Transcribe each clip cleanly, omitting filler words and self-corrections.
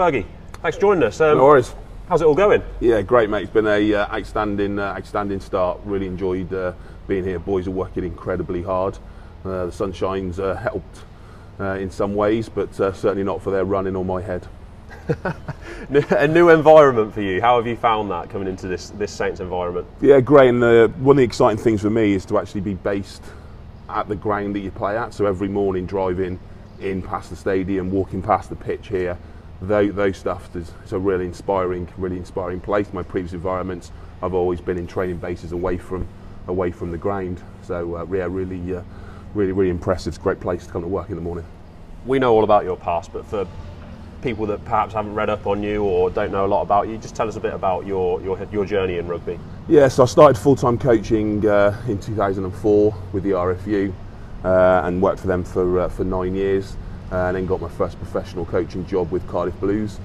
Fergie, thanks for joining us. No worries. How's it all going? Yeah, great, mate. It's been a outstanding start. Really enjoyed being here. Boys are working incredibly hard. The sunshine's helped in some ways, but certainly not for their running on my head. A new environment for you. How have you found that coming into this Saints environment? Yeah, great. And one of the exciting things for me is to actually be based at the ground that you play at. So every morning driving in past the stadium, walking past the pitch here, those stuff is a really inspiring place. My previous environments, I've always been in training bases away from the ground. So yeah, really impressive. It's a great place to come to work in the morning. We know all about your past, but for people that perhaps haven't read up on you or don't know a lot about you, just tell us a bit about your journey in rugby. Yeah, so I started full-time coaching in 2004 with the RFU and worked for them for 9 years, and then got my first professional coaching job with Cardiff Blues,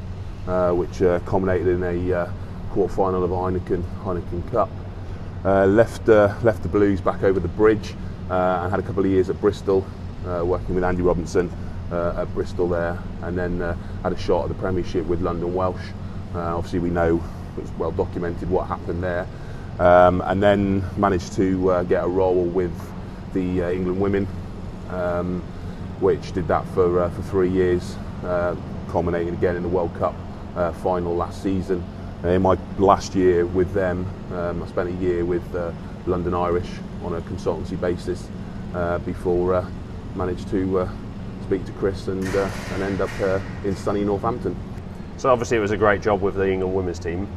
which culminated in a quarter-final of a Heineken Cup. Left the Blues back over the bridge and had a couple of years at Bristol working with Andy Robinson at Bristol there, and then had a shot at the Premiership with London Welsh. Obviously we know, it's well documented what happened there, and then managed to get a role with the England women, which did that for 3 years, culminating again in the World Cup final last season. In my last year with them, I spent a year with London Irish on a consultancy basis before managed to speak to Chris and end up in sunny Northampton. So obviously it was a great job with the England women's team.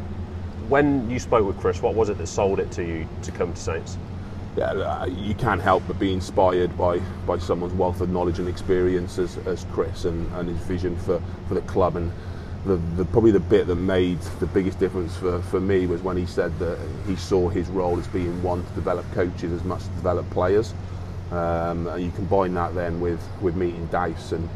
When you spoke with Chris, what was it that sold it to you to come to Saints? Yeah, you can't help but be inspired by someone's wealth of knowledge and experience as Chris, and his vision for the club. And probably the bit that made the biggest difference for me was when he said that he saw his role as being one to develop coaches as much as develop players. And you combine that then with meeting Dice, and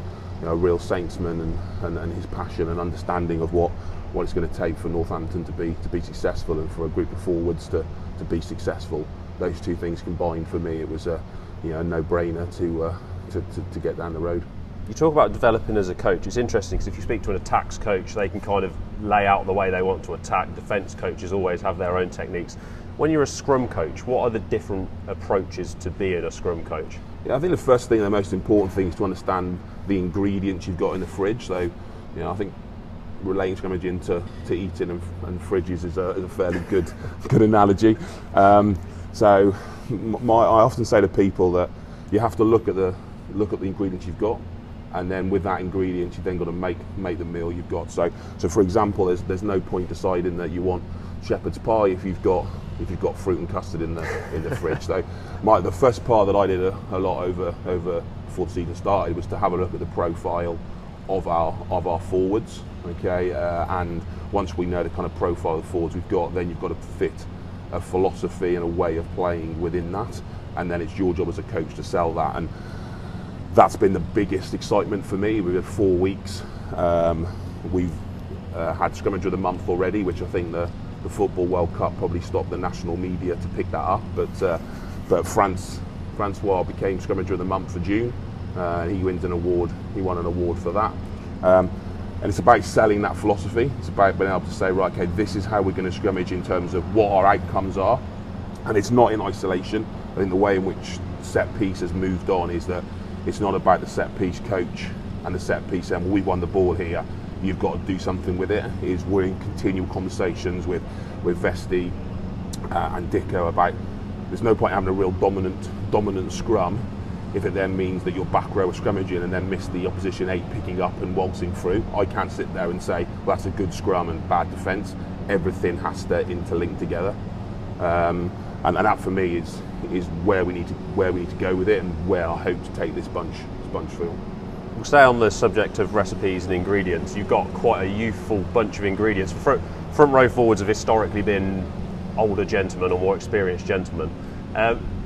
a real Saintsman, and his passion and understanding of what it's going to take for Northampton to be successful, and for a group of forwards to be successful. Those two things combined, for me, it was a no-brainer to get down the road. You talk about developing as a coach. It's interesting because if you speak to an attacks coach, they can kind of lay out the way they want to attack. Defence coaches always have their own techniques. When you're a scrum coach, what are the different approaches to being a scrum coach? Yeah, I think the first thing, the most important thing, is to understand the ingredients you've got in the fridge. So, I think relating scrimmaging to eating and fridges is a fairly good analogy. So I often say to people that you have to look at the ingredients you've got, and then with that ingredient you've then got to make the meal you've got. So for example, there's no point deciding that you want shepherd's pie if you've got fruit and custard in the fridge. So the first part that I did a lot over before the season started was to have a look at the profile of our forwards. Okay, and once we know the kind of profile of the forwards we've got, then you've got to fit a philosophy and a way of playing within that, and then it's your job as a coach to sell that. And that's been the biggest excitement for me. We've had 4 weeks. We've had Scrummager of the Month already, which I think the Football World Cup probably stopped the national media to pick that up. But Francois became Scrummager of the Month for June. He wins an award. He won an award for that. And it's about selling that philosophy. It's about being able to say, right, okay, this is how we're going to scrummage in terms of what our outcomes are. And it's not in isolation. I think the way in which set piece has moved on is that it's not about the set piece coach and the set piece saying, well, we won the ball here, you've got to do something with it. We're in continual conversations with Vesti and Dicko about there's no point having a real dominant scrum if it then means that your back row are scrummaging and then miss the opposition 8 picking up and waltzing through. I can't sit there and say, well, that's a good scrum and bad defence. Everything has to interlink together, and that for me is where we need to go with it, and where I hope to take this bunch through. We'll stay on the subject of recipes and ingredients. You've got quite a youthful bunch of ingredients. Front row forwards have historically been older gentlemen or more experienced gentlemen.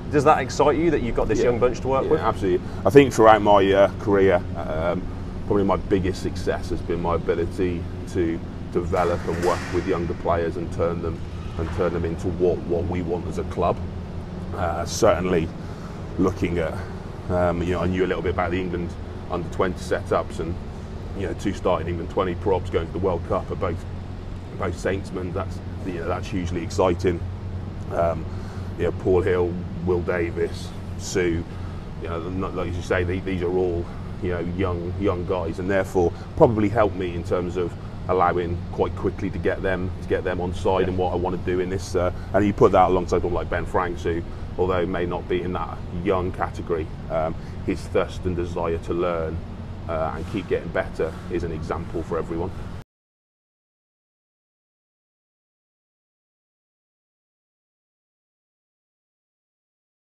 Does that excite you that you've got this young bunch to work with? Absolutely. I think throughout my career, probably my biggest success has been my ability to develop and work with younger players and turn them into what we want as a club. Certainly, looking at I knew a little bit about the England under-20 setups, and two starting England 20 props going to the World Cup are both Saintsmen. That's hugely exciting. Paul Hill, Will Davis, Sue. Like you say, these are all young guys, and therefore probably help me in terms of allowing quite quickly to get them on side and what I want to do in this. And you put that alongside someone like Ben Franks, who, although may not be in that young category, his thirst and desire to learn and keep getting better is an example for everyone.